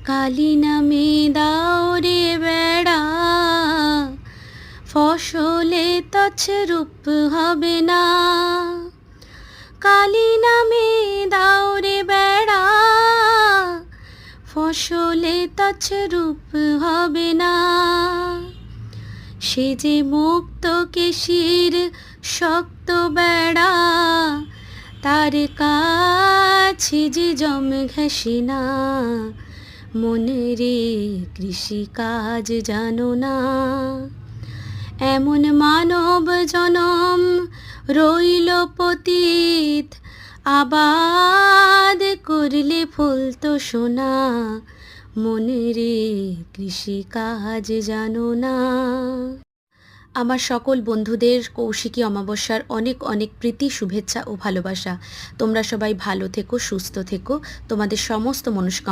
কালী নামে দাও রে বেড়া, ফসলে তছরূপ হবে না। কালী নামে দাও রে বেড়া, ফসলে তছরূপ হবে না। সে যে মুক্ত কেশির শক্ত বেড়া, তার কাছে যে জম ঘেঁষে না। মনে রে কৃষিকাজ জানো না, এমন মানব জনম রইল পতিত। আবাদ করলে ফলতো সোনা, মনে রে কৃষিকাজ জানো না। আমার সকল বন্ধুদের কৌশিকী অমাবস্যার অনেক অনেক প্রীতি, শুভেচ্ছা ও ভালোবাসা। তোমরা সবাই ভালো থেকো, সুস্থ থেকো, তোমাদের সমস্ত মনস্কামনা